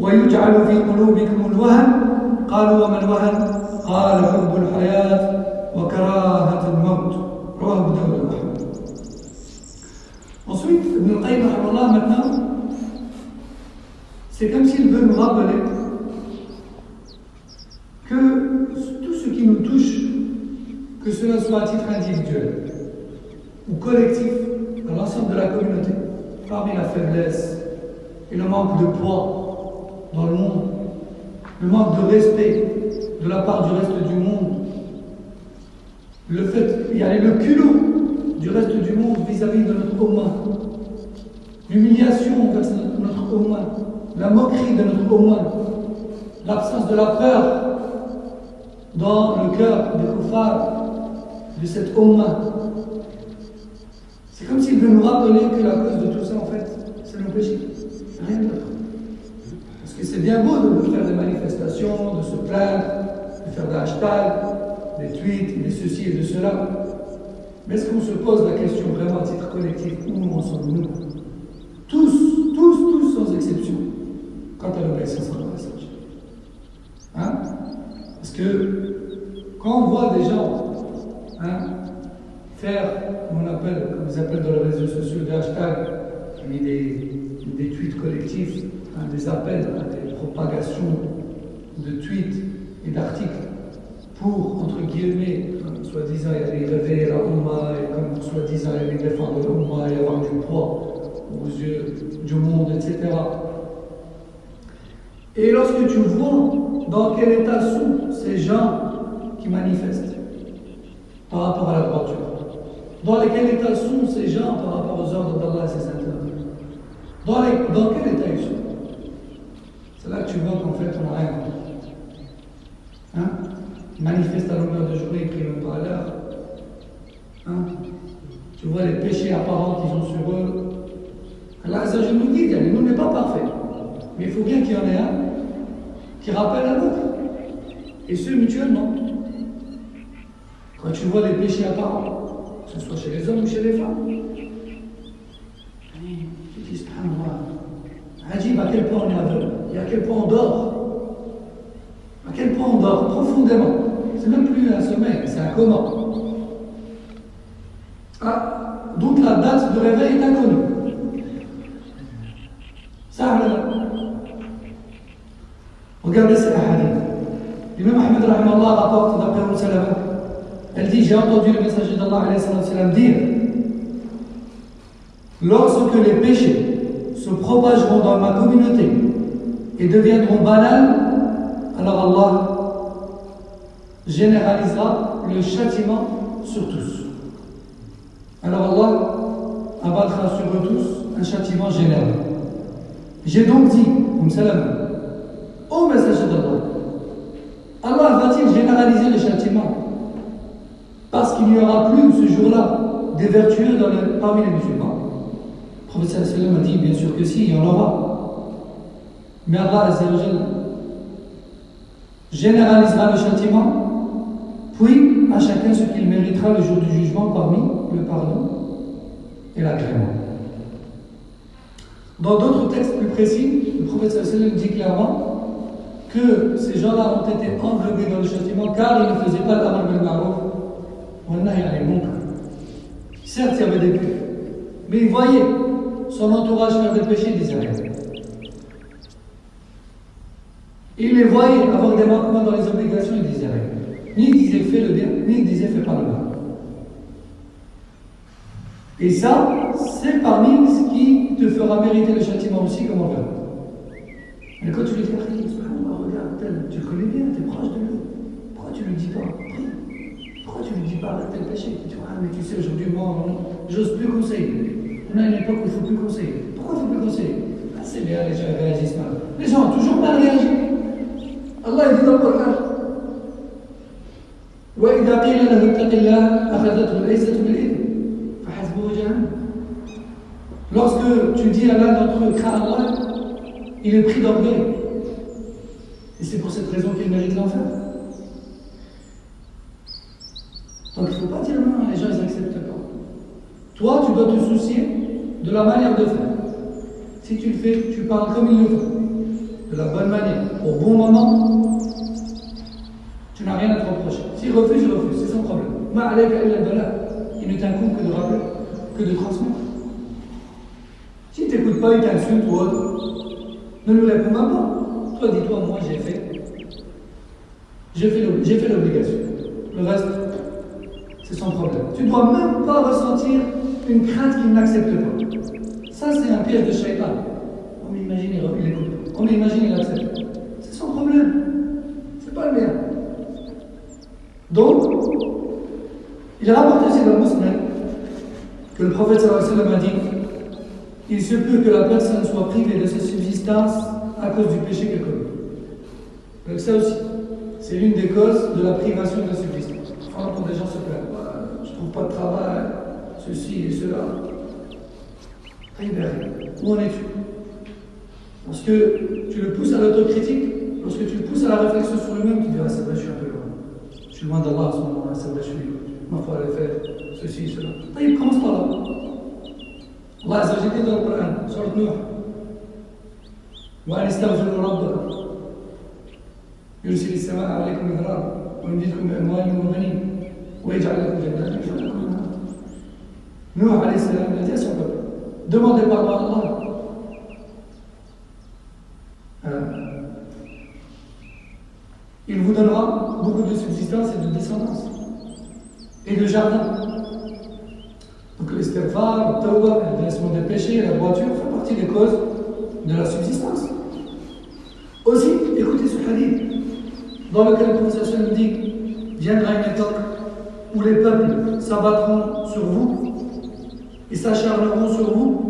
ويجعل في قلوبكم الوهن. قالوا وما الوهن؟ قال حب الحياة وكراهة الموت. رواه أبو داود وأحمد. Ensuite, Ibn al-Qayyim maintenant, c'est comme s'il veut nous rappeler que tout ce qui nous touche, que cela soit à titre individuel ou collectif, dans l'ensemble de la communauté, parmi la faiblesse et le manque de poids dans le monde, le manque de respect de la part du reste du monde, le fait, il y a le culot du reste du monde vis-à-vis de notre Ummah, l'humiliation envers notre Ummah, la moquerie de notre Ummah, l'absence de la peur dans le cœur des kuffars de cette Ummah. C'est comme s'il veut nous rappeler que la cause de tout ça, en fait, c'est nos péchés, rien d'autre. Parce que c'est bien beau de faire des manifestations, de se plaindre, de faire des hashtags, des tweets, de ceci et de cela. Mais est-ce qu'on se pose la question vraiment à titre collectif, où en sommes-nous? Tous, sans exception, quant à l'obéissance à la message. Hein? Parce que quand on voit des gens faire, comme on appelle, comme ils appellent dans les réseaux sociaux, des hashtags, des tweets collectifs, des appels à des propagations de tweets et d'articles pour, entre guillemets, soi-disant aller réveiller la Ummah et comme soi-disant aller défendre l'Ummah et avoir du poids aux yeux du monde, etc. Et lorsque tu vois dans quel état sont ces gens qui manifestent, par rapport à la droiture. Dans quel état sont ces gens par rapport aux ordres d'Allah et ses interdits? Dans quel état ils sont? C'est là que tu vois qu'en fait on n'a rien compris. Hein? Ils manifestent à longueur de journée, ils prient même pas à l'heure. Hein? Tu vois les péchés apparents qu'ils ont sur eux. Allah Azzawajal nous dit, nous n'est pas parfait. Mais il faut bien qu'il y en ait un qui rappelle à l'autre. Et ce mutuellement. Quand tu vois les péchés apparents, que ce soit chez les hommes ou chez les femmes, tu dis, subhanallah, Ajib, à quel point on est aveugle, et à quel point on dort. À quel point on dort profondément. C'est même plus un sommeil, c'est un coma. Ah, donc la date de réveil est inconnue. Ça, regardez ces hadiths. L'imam Ahmed rahimahullah rapporte d'après Umm Salama. Elle dit, j'ai entendu le messager d'Allah alayhi salam dire, lorsque les péchés se propageront dans ma communauté et deviendront banals, alors Allah généralisera le châtiment sur tous. Alors Allah abattra sur eux tous un châtiment général. J'ai donc dit, salam, ô messager d'Allah, Allah va-t-il généraliser le châtiment parce qu'il n'y aura plus ce jour-là des vertueux parmi les musulmans? Le prophète sallam a dit, bien sûr que si, il y en aura. Mais Allah Azzawajal généralisera le châtiment, puis à chacun ce qu'il méritera le jour du jugement parmi le pardon et l'agrément. Dans d'autres textes plus précis, le prophète sallam dit clairement que ces gens-là ont été englobés dans le châtiment car ils ne faisaient pas l'amr bil ma'ruf wa nahy anil munkar. Certes, il y avait des péchés, mais ils voyaient son entourage faire des péchés, ils disaient rien. Ils les voyaient avoir des manquements dans les obligations, ils disaient rien. Ni ils disaient fais le bien, ni ils disaient fais pas le mal. Et ça, c'est parmi ce qui te fera mériter le châtiment aussi, comme on verra. Mais quand tu lui dis, regarde, tel, tu le connais bien, tu es proche de lui. Pourquoi tu lui dis pas? Pourquoi tu lui dis pas arrête tel péché? Tu dis, mais tu sais, aujourd'hui, moi, j'ose plus conseiller. On a une époque où il ne faut plus conseiller. Pourquoi il ne faut plus conseiller? C'est bien, les gens réagissent mal. Les gens ont toujours mal réagi. Allah dit dans le Coran, وَإِذَا قِيلَ لَهُ اتَّقِ اللَّهَ أَخَذَتْهُ الْعِزَّةُ بِالْإِثْمِ فَحَسْبُهُ جَهَنَّمُ. Lorsque tu dis à l'un d'entre eux, crains Allah, il est pris d'orgueil. Et c'est pour cette raison qu'il mérite l'enfer. Donc il ne faut pas dire non, les gens ils n'acceptent pas. Toi, tu dois te soucier de la manière de faire. Si tu le fais, tu parles comme il le faut, de la bonne manière, au bon moment, tu n'as rien à te reprocher. S'il refuse, il refuse, c'est son problème. Il ne t'incombe que de rappeler, que de transmettre. Si tu n'écoutes pas, il t'insulte ou autre, ne lui réponds même pas. Toi, dis-toi, moi j'ai fait l'obligation. Le reste, c'est son problème. Tu ne dois même pas ressentir une crainte qu'il n'accepte pas. Ça, c'est un piège de shaitan. On imagine, il écoute. On imagine, il accepte. C'est son problème. C'est pas le mien. Donc, il a rapporté aussi dans le Muslim que le prophète sallallahu alayhi wa sallam a dit il se peut que la personne soit privée de sa subsistance à cause du péché qu'elle commet. Donc ça aussi, c'est l'une des causes de la privation de la subsistance. Quand des gens se plaignent, je ne trouve pas de travail, ceci et cela. Où en es-tu? Lorsque tu le pousses à l'autocritique, lorsque tu le pousses à la réflexion sur lui-même, tu dis c'est vrai, je suis un peu loin. Je suis loin d'Allah à ce moment-là, c'est vrai, je suis ma foi, elle fait ceci, cela. Il commence par là. Allah Azza wa Jalla dans le Coran, sur le Nuh. وأن استغفروا ربكم يرسل السماء عليكم مدرارا ويمددكم بأموال وبنين ويجعل لكم جنات ويجعل لكم أنهارا. Nuh alayhi salam a dit à son peuple, demandez pardon à Allah. Il vous donnera beaucoup de subsistance et de descendance et de jardin. Donc l'istighfar, le tawbah, le délaissement des péchés, la droiture font partie des causes de la subsistance. Aussi, écoutez ce hadith dans lequel le professeur nous dit viendra une époque où les peuples s'abattront sur vous et s'acharneront sur vous,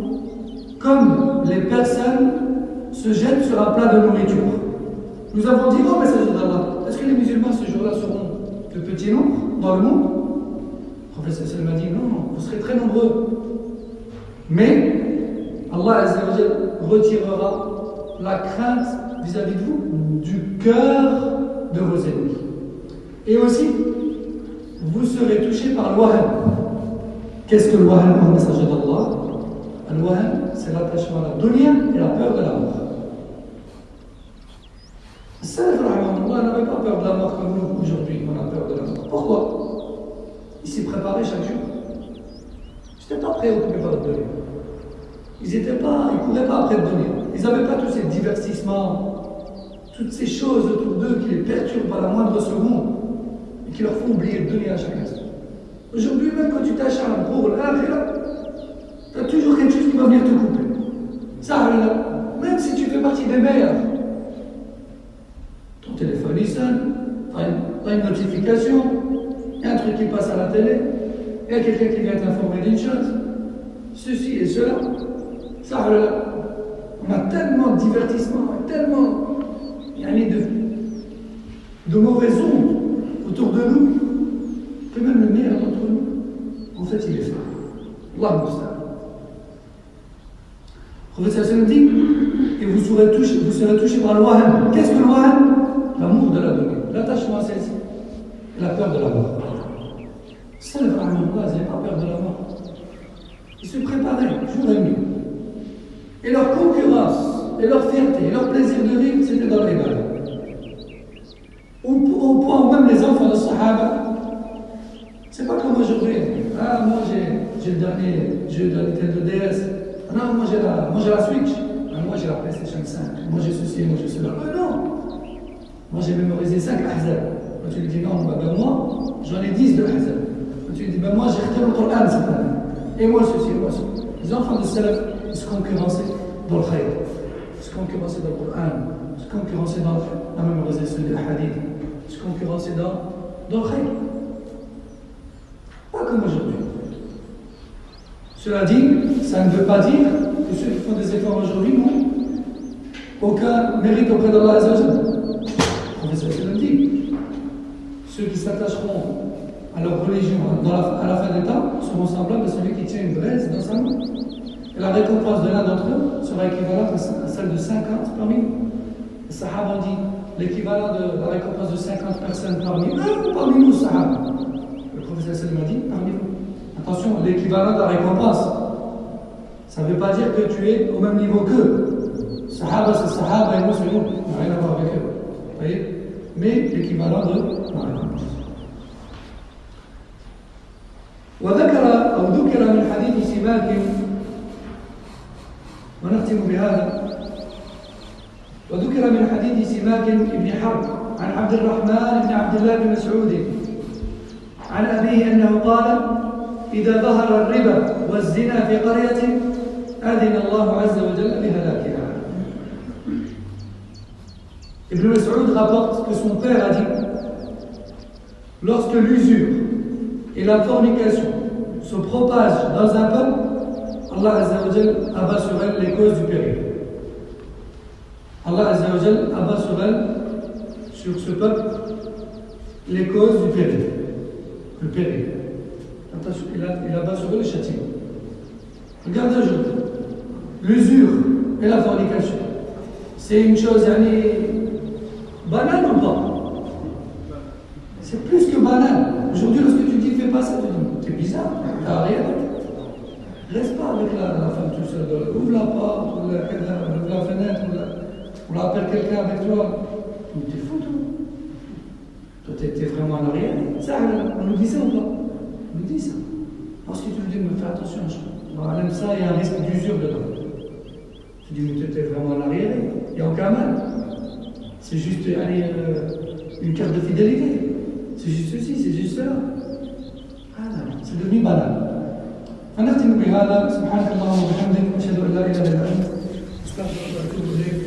comme les personnes se jettent sur un plat de nourriture. Nous avons dit, oh messager d'Allah, est-ce que les musulmans ce jour-là seront de petits nombres dans le monde? Le professeur Sallam a dit, non, vous serez très nombreux. Mais Allah Azza wa Jal retirera la crainte vis-à-vis de vous du cœur de vos ennemis. Et aussi, vous serez touchés par l'wahan. Qu'est-ce que l'wahan pour le messager d'Allah? L'wahan, c'est l'attachement à la dunya et la peur de la mort. Salaf rahimahullah n'avait pas peur de la mort comme nous aujourd'hui, on a peur de la mort. Pourquoi? Ils s'y préparaient chaque jour. Ils n'étaient pas préoccupés par le dunya. Ils ne couraient pas après le dunya. Ils n'avaient pas tous ces divertissements, toutes ces choses autour d'eux qui les perturbent à la moindre seconde et qui leur font oublier le dunya à chaque instant. Aujourd'hui, même quand tu t'acharnes pour l'akhirah, tu as toujours quelque chose qui va venir te couper. Ça, même si tu fais partie des meilleurs, ton téléphone il sonne, tu as une notification, il y a un truc qui passe à la télé, il y a quelqu'un qui vient t'informer d'une chose, ceci et cela. Ça, on a tellement de divertissements, tellement de mauvaises ondes autour de nous, que même le meilleur d'entre nous, en fait, il est fait. Allah Moussa. Le professeur Sallam dit, et vous serez touché par le wahan. Qu'est-ce que le wahan? L'amour de la dunya, l'attachement à celle-ci, et la peur de la mort. Salaf rahimahullah, ils n'avaient pas peur de la mort. Ils se préparaient jour et nuit. Et leur concurrence, et leur fierté, et leur plaisir de vivre, c'était dans les balles. Au point où même les enfants de Sahaba, c'est pas comme aujourd'hui. Ah, moi j'ai le dernier jeu de la Nintendo DS. Ah non, moi j'ai la Switch. Ah, moi j'ai la PlayStation 5. Moi j'ai ceci, moi j'ai cela. Non. Moi j'ai mémorisé 5 ahzab. Quand tu lui dis non, ben moi j'en ai 10 de ahzab. Quand tu lui dis ben moi j'ai retenu le Coran cette année. Et moi ceci, et moi ceci. Les enfants de Salaf, ils se concurrençaient dans le khayr. Ils se concurrençaient dans le Coran. Ils se concurrençaient dans la mémorisation des hadiths. Ils se concurrençaient dans le khayr. Pas comme aujourd'hui. Cela dit, ça ne veut pas dire que ceux qui font des efforts aujourd'hui n'ont aucun mérite auprès d'Allah Azza wa Jalla. Le professeur Sallam dit, ceux qui s'attacheront à leur religion à la fin des temps seront semblables à celui qui tient une braise dans sa main. Et la récompense de l'un d'entre eux sera équivalente à celle de 50 parmi nous. Les Sahaba ont dit l'équivalent de la récompense de 50 personnes parmi eux ou parmi nous, Sahaba. Le professeur Sallam a dit parmi nous. Attention, l'équivalent de la récompense. Ça ne veut pas dire que tu es au même niveau qu'eux. Sahaba, c'est Sahaba et nous, c'est nous. Ça n'a rien à voir avec eux. Vous voyez? Mais l'équivalent de la récompense. ذكر من حديث سماك ونختم بهذا وذكر من حديث سماك بن حرب عن عبد الرحمن بن عبد الله بن مسعود عن أبيه أنه قال إذا ظهر الربا والزنا في قرية أذن الله عز وجل بهلاكها. Ibn Mas'ud rapporte que son père a dit lorsque l'usure et la fornication se propagent dans un peuple, Allah Azza wa Jal abat sur elle les causes du péril. Allah Azza wa Jal abat sur elle, sur ce peuple, les causes du péril. Le péril. Il abat sur eux les châtiments. Regardez aujourd'hui, l'usure et la fornication, c'est une chose banale ou pas? C'est plus que banal. Aujourd'hui, lorsque tu dis fais pas ça, tu dis c'est bizarre, t'as rien. Reste pas avec la femme tout seul. Ouvre la porte, ouvre la fenêtre, ou appelle quelqu'un avec toi. T'es fou, toi. Toi, t'es vraiment en arrière. Ça, on nous dit ça ou pas? On nous dit ça. Parce que tu nous dis, mais fais attention, même ça, il y a un risque d'usure dedans. Tu dis, mais t'es vraiment en arrière, il n'y a aucun mal. C'est juste une carte de fidélité. C'est juste ceci, c'est juste cela. C'est devenu banal. فنختم بهذا سبحانك اللهم وبحمدك أشهد أن لا إله إلا أنت أستغفرك وأتوب إليك